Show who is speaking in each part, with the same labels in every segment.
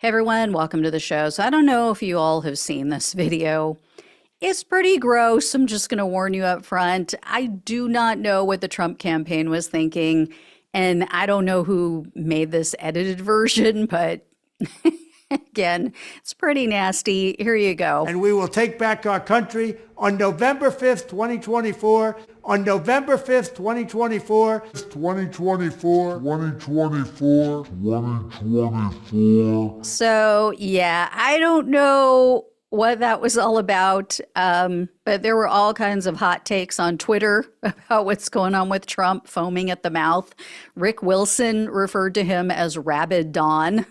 Speaker 1: Hey everyone, welcome to the show. So I don't know if you all have seen this video. It's pretty gross. I'm just going to warn you up front. I do not know what the Trump campaign was thinking, and I don't know who made this edited version, but again, it's pretty nasty. Here you go.
Speaker 2: And we will take back our country on November 5th, 2024. On November 5th, 2024. 2024.
Speaker 1: So, yeah, I don't know what that was all about, but there were all kinds of hot takes on Twitter about what's going on with Trump foaming at the mouth. Rick Wilson referred to him as Rabid Don.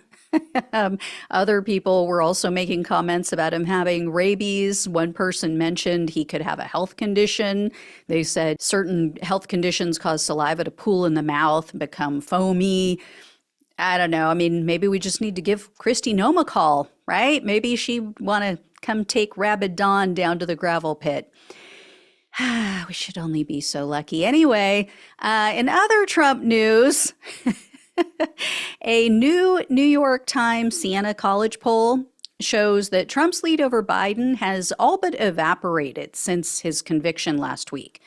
Speaker 1: Other people were also making comments about him having rabies. One person mentioned he could have a health condition. They said certain health conditions cause saliva to pool in the mouth and become foamy. I don't know. I mean, maybe we just need to give Kristi Noem a call, right? Maybe she'd want to come take Rabid Don down to the gravel pit. We should only be so lucky. Anyway, in other Trump news, a new New York Times Siena College poll shows that Trump's lead over Biden has all but evaporated since his conviction last week.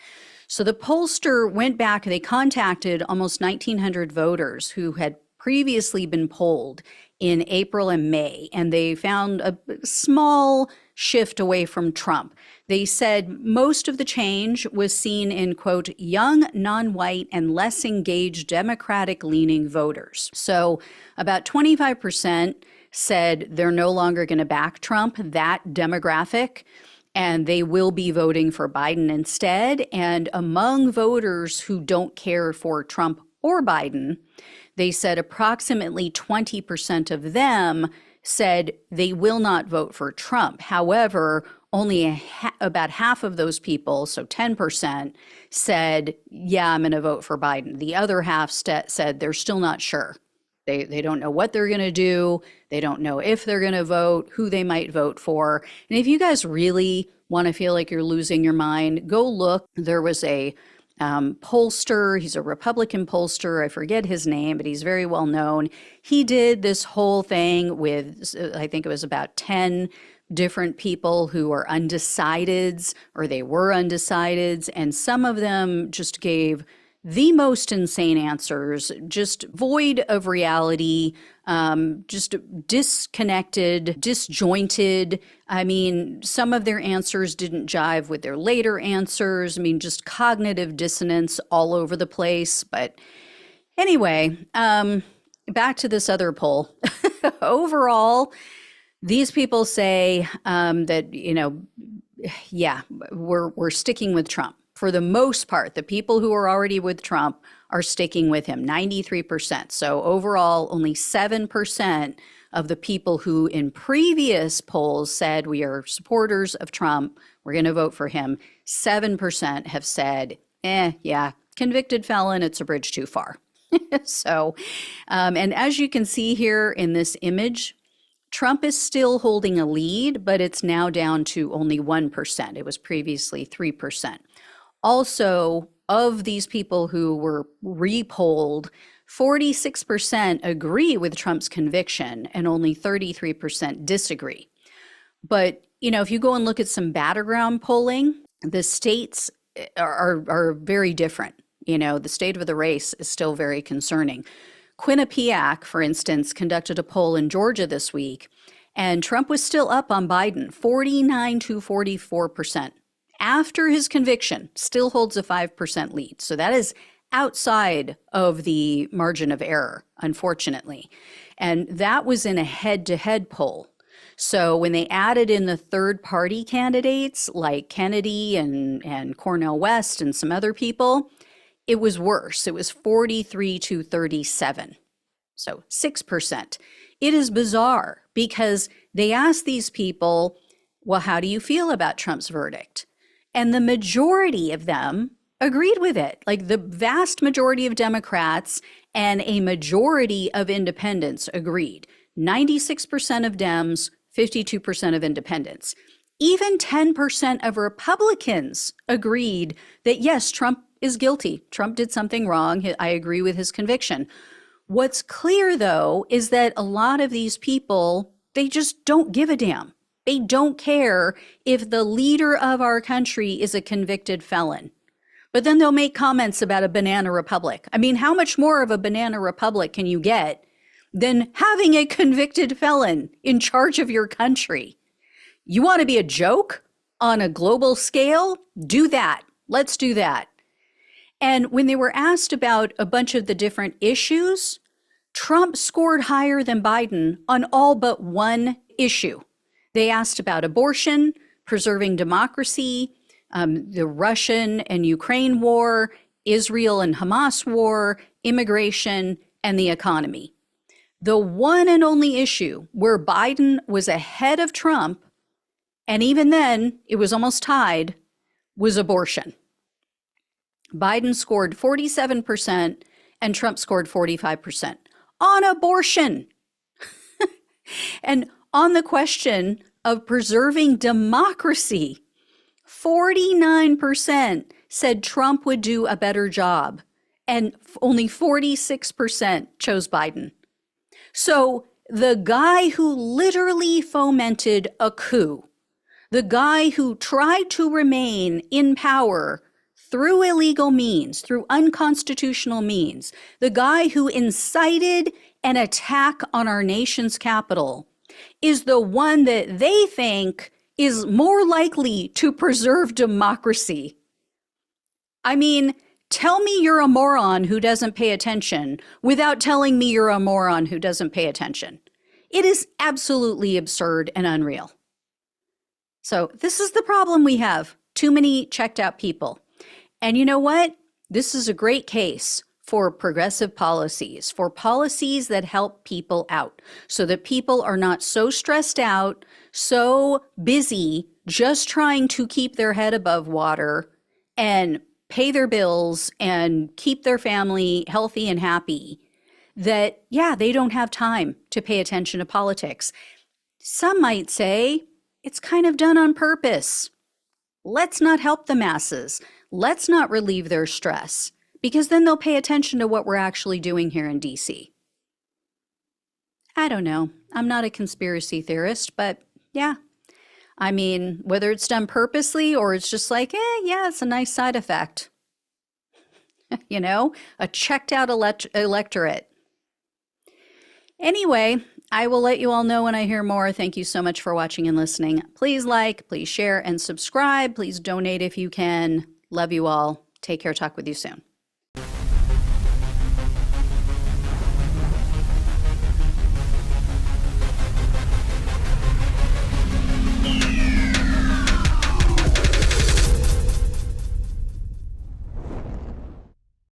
Speaker 1: So the pollster went back, they contacted almost 1,900 voters who had previously been polled in April and May, and they found a small shift away from Trump. They said most of the change was seen in, quote, young, non-white, and less engaged Democratic-leaning voters. So about 25% said they're no longer going to back Trump, that demographic, and they will be voting for Biden instead. And among voters who don't care for Trump or Biden, they said approximately 20% of them said they will not vote for Trump. However, only about half of those people, so 10%, said, yeah, I'm going to vote for Biden. The other half said they're still not sure. They don't know what they're going to do. They don't know if they're going to vote, who they might vote for. And if you guys really want to feel like you're losing your mind, go look. There was a pollster. He's a Republican pollster. I forget his name, but he's very well known. He did this whole thing with, I think it was about 10 different people who are undecideds, or they were undecideds, and some of them just gave the most insane answers, just void of reality, just disconnected, disjointed. I mean, some of their answers didn't jive with their later answers. I mean, just cognitive dissonance all over the place. But anyway, back to this other poll. Overall, these people say that, yeah, we're sticking with Trump. For the most part, the people who are already with Trump are sticking with him, 93%. So overall, only 7% of the people who in previous polls said we are supporters of Trump, we're going to vote for him, 7% have said, yeah, convicted felon, it's a bridge too far. So, and as you can see here in this image, Trump is still holding a lead, but it's now down to only 1%. It was previously 3%. Also, of these people who were repolled, 46% agree with Trump's conviction and only 33% disagree. But, if you go and look at some Battleground polling, the states are very different. The state of the race is still very concerning. Quinnipiac, for instance, conducted a poll in Georgia this week, and Trump was still up on Biden, 49 to 44%. After his conviction, still holds a 5% lead. So that is outside of the margin of error, unfortunately. And that was in a head-to-head poll. So when they added in the third-party candidates like Kennedy and Cornel West and some other people, it was worse. It was 43 to 37. So 6%. It is bizarre because they asked these people, well, how do you feel about Trump's verdict? And the majority of them agreed with it, like the vast majority of Democrats and a majority of independents agreed. 96% of Dems, 52% of independents. Even 10% of Republicans agreed that, yes, Trump is guilty. Trump did something wrong. I agree with his conviction. What's clear, though, is that a lot of these people, they just don't give a damn. They don't care if the leader of our country is a convicted felon. But then they'll make comments about a banana republic. I mean, how much more of a banana republic can you get than having a convicted felon in charge of your country? You want to be a joke on a global scale? Do that. Let's do that. And when they were asked about a bunch of the different issues, Trump scored higher than Biden on all but one issue. They asked about abortion, preserving democracy, the Russian and Ukraine war, Israel and Hamas war, immigration, and the economy. The one and only issue where Biden was ahead of Trump, and even then it was almost tied, was abortion. Biden scored 47% and Trump scored 45% on abortion. And on the question of preserving democracy, 49% said Trump would do a better job, and only 46% chose Biden. So the guy who literally fomented a coup, the guy who tried to remain in power through illegal means, through unconstitutional means, the guy who incited an attack on our nation's capital, is the one that they think is more likely to preserve democracy. I mean, tell me you're a moron who doesn't pay attention without telling me you're a moron who doesn't pay attention. It is absolutely absurd and unreal. So this is the problem we have. Too many checked out people. And you know what? This is a great case for progressive policies, for policies that help people out so that people are not so stressed out, so busy just trying to keep their head above water and pay their bills and keep their family healthy and happy that, yeah, they don't have time to pay attention to politics. Some might say it's kind of done on purpose. Let's not help the masses. Let's not relieve their stress, because then they'll pay attention to what we're actually doing here in DC. I don't know. I'm not a conspiracy theorist, but yeah. I mean, whether it's done purposely or it's just like, yeah, it's a nice side effect. You know, a checked out electorate. Anyway, I will let you all know when I hear more. Thank you so much for watching and listening. Please like, please share, and subscribe. Please donate if you can. Love you all. Take care. Talk with you soon.